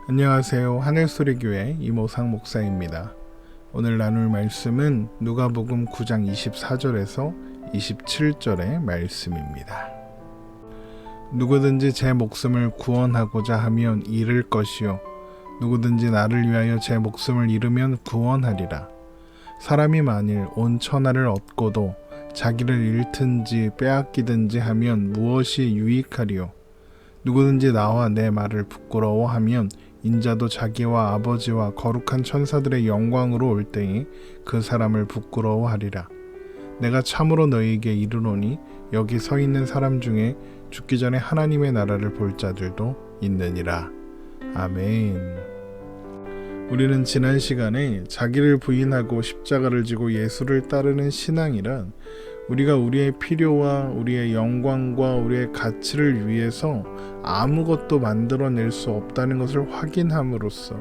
안녕하세요. 하늘소리교회 이모상 목사입니다. 오늘 나눌 말씀은 누가복음 9장 24절에서 27절의 말씀입니다. 누구든지 제 목숨을 구원하고자 하면 잃을 것이요 누구든지 나를 위하여 제 목숨을 잃으면 구원하리라. 사람이 만일 온 천하를 얻고도 자기를 잃든지 빼앗기든지 하면 무엇이 유익하리요? 누구든지 나와 내 말을 부끄러워하면 인자도 자기와 아버지와 거룩한 천사들의 영광으로 올 때에 그 사람을 부끄러워하리라. 내가 참으로 너희에게 이르노니 여기 서 있는 사람 중에 죽기 전에 하나님의 나라를 볼 자들도 있느니라. 아멘. 우리는 지난 시간에 자기를 부인하고 십자가를 지고 예수를 따르는 신앙이란 우리가 우리의 필요와 우리의 영광과 우리의 가치를 위해서 아무것도 만들어낼 수 없다는 것을 확인함으로써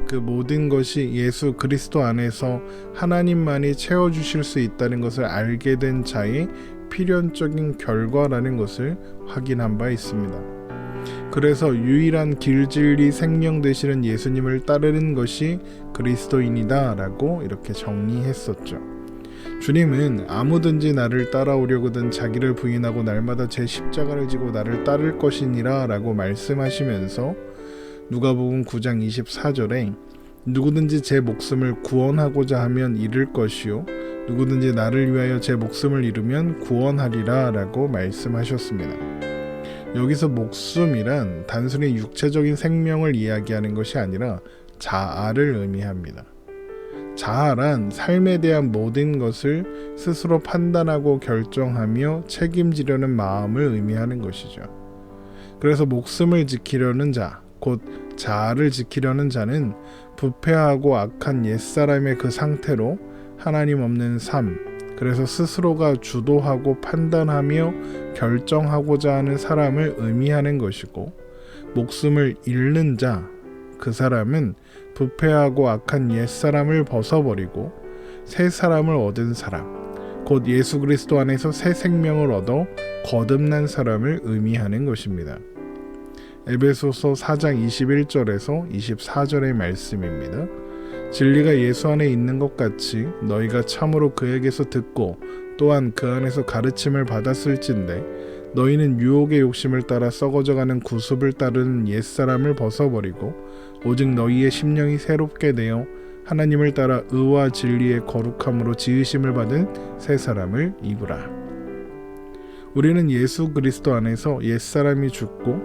그 모든 것이 예수 그리스도 안에서 하나님만이 채워주실 수 있다는 것을 알게 된 자의 필연적인 결과라는 것을 확인한 바 있습니다. 그래서 유일한 길, 진리, 생명 되시는 예수님을 따르는 것이 그리스도인이다 라고 이렇게 정리했었죠. 주님은 아무든지 나를 따라오려거든 자기를 부인하고 날마다 제 십자가를 지고 나를 따를 것이니라 라고 말씀하시면서 누가복음 9장 24절에 누구든지 제 목숨을 구원하고자 하면 잃을 것이요 누구든지 나를 위하여 제 목숨을 잃으면 구원하리라 라고 말씀하셨습니다. 여기서 목숨이란 단순히 육체적인 생명을 이야기하는 것이 아니라 자아를 의미합니다. 자아란 삶에 대한 모든 것을 스스로 판단하고 결정하며 책임지려는 마음을 의미하는 것이죠. 그래서 목숨을 지키려는 자, 곧 자아를 지키려는 자는 부패하고 악한 옛사람의 그 상태로 하나님 없는 삶, 그래서 스스로가 주도하고 판단하며 결정하고자 하는 사람을 의미하는 것이고, 목숨을 잃는 자, 그 사람은 부패하고 악한 옛사람을 벗어버리고 새 사람을 얻은 사람, 곧 예수 그리스도 안에서 새 생명을 얻어 거듭난 사람을 의미하는 것입니다. 에베소서 4장 21절에서 24절의 말씀입니다. 진리가 예수 안에 있는 것 같이 너희가 참으로 그에게서 듣고 또한 그 안에서 가르침을 받았을진데 너희는 유혹의 욕심을 따라 썩어져가는 구습을 따르는 옛사람을 벗어버리고 오직 너희의 심령이 새롭게 되어 하나님을 따라 의와 진리의 거룩함으로 지으심을 받은 새 사람을 입으라. 우리는 예수 그리스도 안에서 옛사람이 죽고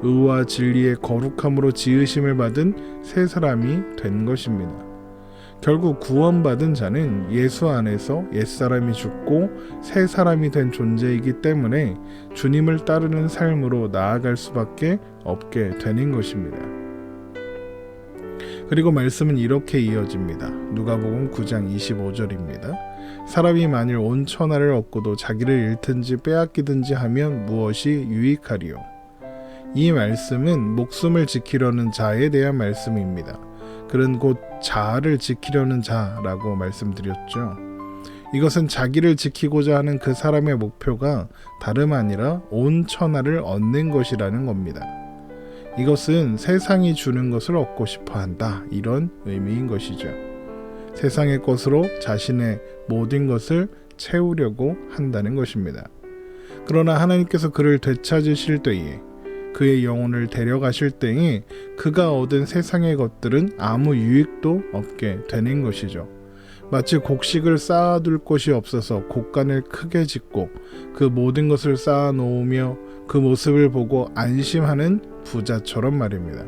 의와 진리의 거룩함으로 지으심을 받은 새 사람이 된 것입니다. 결국 구원받은 자는 예수 안에서 옛사람이 죽고 새 사람이 된 존재이기 때문에 주님을 따르는 삶으로 나아갈 수밖에 없게 되는 것입니다. 그리고 말씀은 이렇게 이어집니다. 누가복음 9장 25절입니다. 사람이 만일 온 천하를 얻고도 자기를 잃든지 빼앗기든지 하면 무엇이 유익하리요? 이 말씀은 목숨을 지키려는 자에 대한 말씀입니다. 그는 곧 자아를 지키려는 자라고 말씀드렸죠. 이것은 자기를 지키고자 하는 그 사람의 목표가 다름 아니라 온 천하를 얻는 것이라는 겁니다. 이것은 세상이 주는 것을 얻고 싶어 한다, 이런 의미인 것이죠. 세상의 것으로 자신의 모든 것을 채우려고 한다는 것입니다. 그러나 하나님께서 그를 되찾으실 때에 그의 영혼을 데려가실 때에 그가 얻은 세상의 것들은 아무 유익도 없게 되는 것이죠. 마치 곡식을 쌓아둘 곳이 없어서 곡간을 크게 짓고 그 모든 것을 쌓아놓으며 그 모습을 보고 안심하는 부자처럼 말입니다.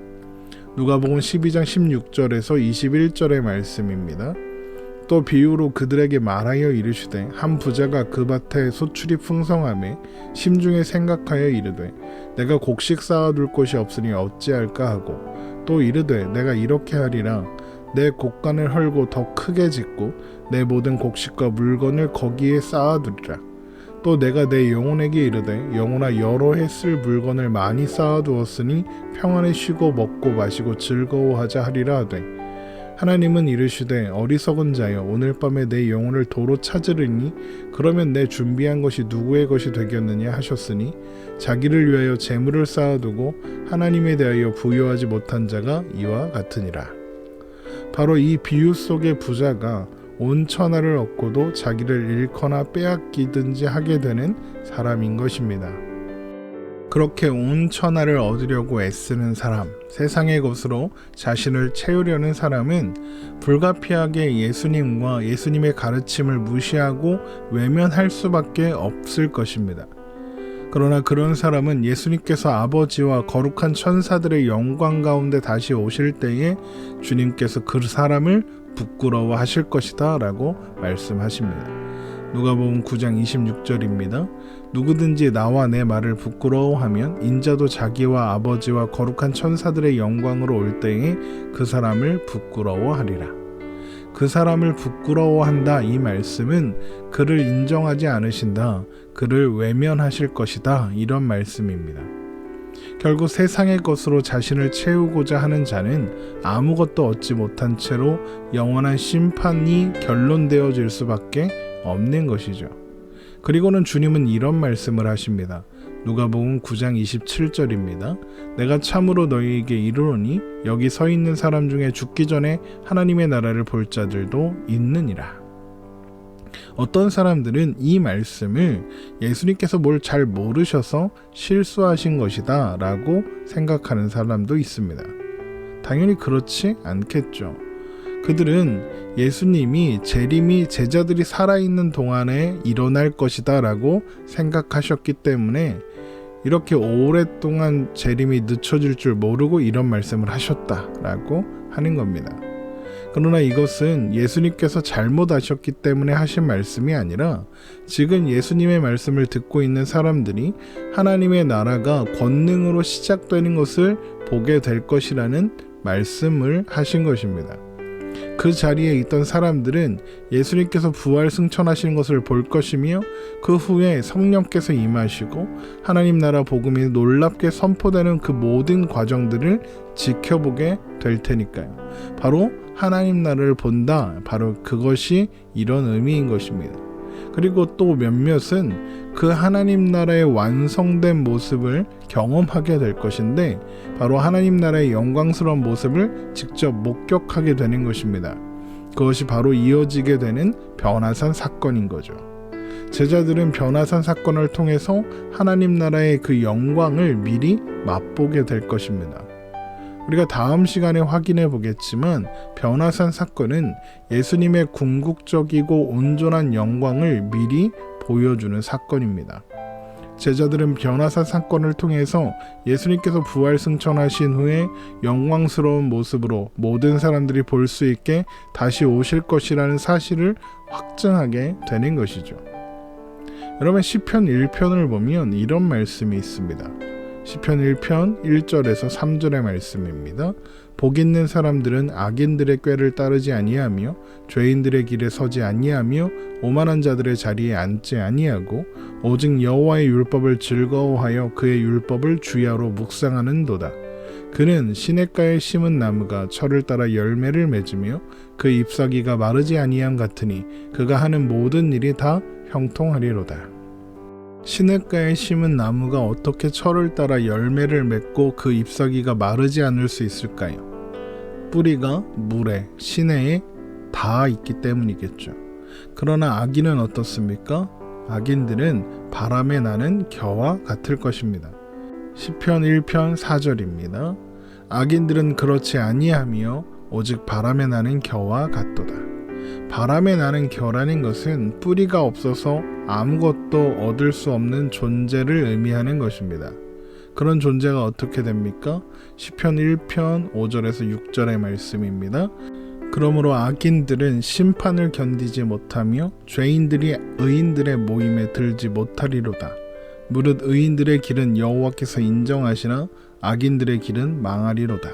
누가복음 12장 16절에서 21절의 말씀입니다. 또 비유로 그들에게 말하여 이르시되 한 부자가 그 밭에 소출이 풍성하매 심중에 생각하여 이르되 내가 곡식 쌓아둘 곳이 없으니 어찌할까 하고 또 이르되 내가 이렇게 하리라 내 곡간을 헐고 더 크게 짓고 내 모든 곡식과 물건을 거기에 쌓아두리라. 또 내가 내 영혼에게 이르되 영혼아 여러 해 쓸 물건을 많이 쌓아두었으니 평안에 쉬고 먹고 마시고 즐거워하자 하리라 하되 하나님은 이르시되 어리석은 자여 오늘 밤에 내 영혼을 도로 찾으리니 그러면 내 준비한 것이 누구의 것이 되겠느냐 하셨으니 자기를 위하여 재물을 쌓아두고 하나님에 대하여 부여하지 못한 자가 이와 같으니라. 바로 이 비유 속의 부자가 온 천하를 얻고도 자기를 잃거나 빼앗기든지 하게 되는 사람인 것입니다. 그렇게 온 천하를 얻으려고 애쓰는 사람, 세상의 것으로 자신을 채우려는 사람은 불가피하게 예수님과 예수님의 가르침을 무시하고 외면할 수밖에 없을 것입니다. 그러나 그런 사람은 예수님께서 아버지와 거룩한 천사들의 영광 가운데 다시 오실 때에 주님께서 그 사람을 부끄러워하실 것이다 라고 말씀하십니다. 누가복음 9장 26절입니다. 누구든지 나와 내 말을 부끄러워하면 인자도 자기와 아버지와 거룩한 천사들의 영광으로 올 때에 그 사람을 부끄러워하리라. 그 사람을 부끄러워한다 이 말씀은 그를 인정하지 않으신다, 그를 외면하실 것이다 이런 말씀입니다. 결국 세상의 것으로 자신을 채우고자 하는 자는 아무것도 얻지 못한 채로 영원한 심판이 결론되어질 수밖에 없는 것이죠. 그리고는 주님은 이런 말씀을 하십니다. 누가복음 9장 27절입니다. 내가 참으로 너희에게 이르노니 여기 서 있는 사람 중에 죽기 전에 하나님의 나라를 볼 자들도 있느니라. 어떤 사람들은 이 말씀을 예수님께서 뭘 잘 모르셔서 실수하신 것이다 라고 생각하는 사람도 있습니다. 당연히 그렇지 않겠죠. 그들은 예수님이 재림이 제자들이 살아있는 동안에 일어날 것이다 라고 생각하셨기 때문에 이렇게 오랫동안 재림이 늦춰질 줄 모르고 이런 말씀을 하셨다 라고 하는 겁니다. 그러나 이것은 예수님께서 잘못하셨기 때문에 하신 말씀이 아니라 지금 예수님의 말씀을 듣고 있는 사람들이 하나님의 나라가 권능으로 시작되는 것을 보게 될 것이라는 말씀을 하신 것입니다. 그 자리에 있던 사람들은 예수님께서 부활 승천하시는 것을 볼 것이며 그 후에 성령께서 임하시고 하나님 나라 복음이 놀랍게 선포되는 그 모든 과정들을 지켜보게 될 테니까요. 바로 하나님 나라를 본다, 바로 그것이 이런 의미인 것입니다. 그리고 또 몇몇은 그 하나님 나라의 완성된 모습을 경험하게 될 것인데 바로 하나님 나라의 영광스러운 모습을 직접 목격하게 되는 것입니다. 그것이 바로 이어지게 되는 변화산 사건인 거죠. 제자들은 변화산 사건을 통해서 하나님 나라의 그 영광을 미리 맛보게 될 것입니다. 우리가 다음 시간에 확인해 보겠지만 변화산 사건은 예수님의 궁극적이고 온전한 영광을 미리 보여주는 사건입니다. 제자들은 변화산 사건을 통해서 예수님께서 부활 승천하신 후에 영광스러운 모습으로 모든 사람들이 볼 수 있게 다시 오실 것이라는 사실을 확증하게 되는 것이죠. 여러분 시편 1편을 보면 이런 말씀이 있습니다. 시편 1편 1절에서 3절의 말씀입니다. 복 있는 사람들은 악인들의 꾀를 따르지 아니하며 죄인들의 길에 서지 아니하며 오만한 자들의 자리에 앉지 아니하고 오직 여호와의 율법을 즐거워하여 그의 율법을 주야로 묵상하는도다. 그는 시냇가에 심은 나무가 철을 따라 열매를 맺으며 그 잎사귀가 마르지 아니함 같으니 그가 하는 모든 일이 다 형통하리로다. 시냇가에 심은 나무가 어떻게 철을 따라 열매를 맺고 그 잎사귀가 마르지 않을 수 있을까요? 뿌리가 물에, 시내에 닿아 있기 때문이겠죠. 그러나 악인은 어떻습니까? 악인들은 바람에 나는 겨와 같을 것입니다. 시편 1편 4절입니다. 악인들은 그렇지 아니하며 오직 바람에 나는 겨와 같도다. 바람에 나는 겨라는 것은 뿌리가 없어서 아무것도 얻을 수 없는 존재를 의미하는 것입니다. 그런 존재가 어떻게 됩니까? 시편 1편 5절에서 6절의 말씀입니다. 그러므로 악인들은 심판을 견디지 못하며 죄인들이 의인들의 모임에 들지 못하리로다. 무릇 의인들의 길은 여호와께서 인정하시나 악인들의 길은 망하리로다.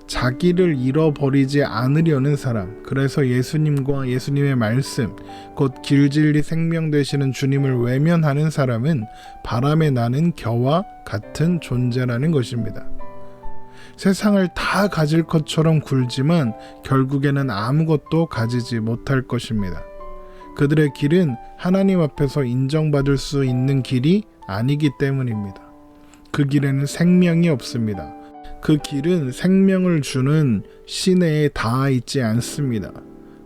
자기를 잃어버리지 않으려는 사람, 그래서 예수님과 예수님의 말씀, 곧 길 진리 생명 되시는 주님을 외면하는 사람은 바람에 나는 겨와 같은 존재라는 것입니다. 세상을 다 가질 것처럼 굴지만 결국에는 아무것도 가지지 못할 것입니다. 그들의 길은 하나님 앞에서 인정받을 수 있는 길이 아니기 때문입니다. 그 길에는 생명이 없습니다. 그 길은 생명을 주는 시내에 닿아 있지 않습니다.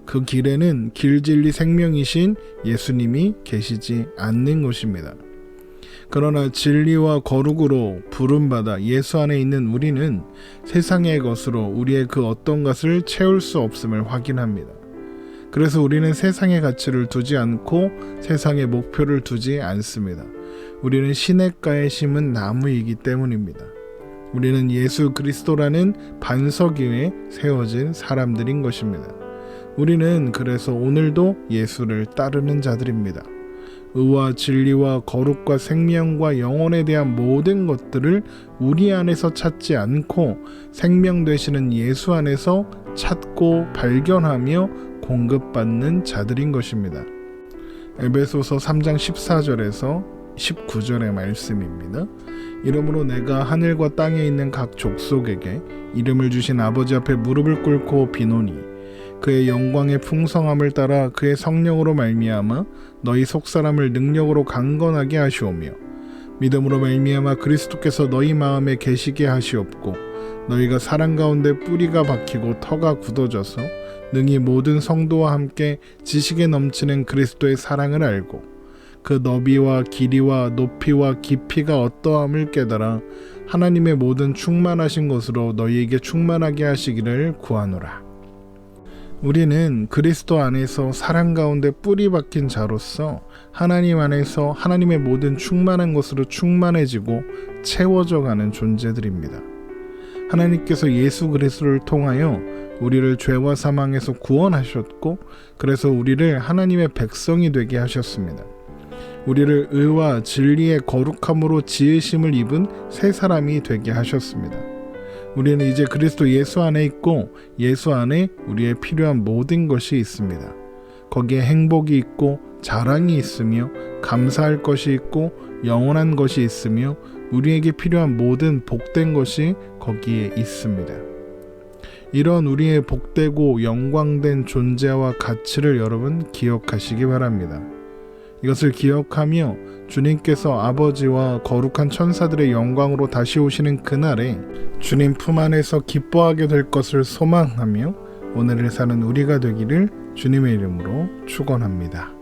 그 길에는 길, 진리, 생명이신 예수님이 계시지 않는 것입니다. 그러나 진리와 거룩으로 부름받아 예수 안에 있는 우리는 세상의 것으로 우리의 그 어떤 것을 채울 수 없음을 확인합니다. 그래서 우리는 세상의 가치를 두지 않고 세상의 목표를 두지 않습니다. 우리는 시냇가에 심은 나무이기 때문입니다. 우리는 예수 그리스도라는 반석 위에 세워진 사람들인 것입니다. 우리는 그래서 오늘도 예수를 따르는 자들입니다. 의와 진리와 거룩과 생명과 영혼에 대한 모든 것들을 우리 안에서 찾지 않고 생명 되시는 예수 안에서 찾고 발견하며 공급받는 자들인 것입니다. 에베소서 3장 14절에서 19절의 말씀입니다. 이러므로 내가 하늘과 땅에 있는 각 족속에게 이름을 주신 아버지 앞에 무릎을 꿇고 비노니 그의 영광의 풍성함을 따라 그의 성령으로 말미암아 너희 속사람을 능력으로 강건하게 하시오며 믿음으로 말미암아 그리스도께서 너희 마음에 계시게 하시옵고 너희가 사랑 가운데 뿌리가 박히고 터가 굳어져서 능히 모든 성도와 함께 지식에 넘치는 그리스도의 사랑을 알고 그 너비와 길이와 높이와 깊이가 어떠함을 깨달아 하나님의 모든 충만하신 것으로 너희에게 충만하게 하시기를 구하노라. 우리는 그리스도 안에서 사랑 가운데 뿌리 박힌 자로서 하나님 안에서 하나님의 모든 충만한 것으로 충만해지고 채워져 가는 존재들입니다. 하나님께서 예수 그리스도를 통하여 우리를 죄와 사망에서 구원하셨고 그래서 우리를 하나님의 백성이 되게 하셨습니다. 우리를 의와 진리의 거룩함으로 지으심을 입은 새 사람이 되게 하셨습니다. 우리는 이제 그리스도 예수 안에 있고 예수 안에 우리의 필요한 모든 것이 있습니다. 거기에 행복이 있고 자랑이 있으며 감사할 것이 있고 영원한 것이 있으며 우리에게 필요한 모든 복된 것이 거기에 있습니다. 이런 우리의 복되고 영광된 존재와 가치를 여러분 기억하시기 바랍니다. 이것을 기억하며 주님께서 아버지와 거룩한 천사들의 영광으로 다시 오시는 그날에 주님 품 안에서 기뻐하게 될 것을 소망하며 오늘을 사는 우리가 되기를 주님의 이름으로 축원합니다.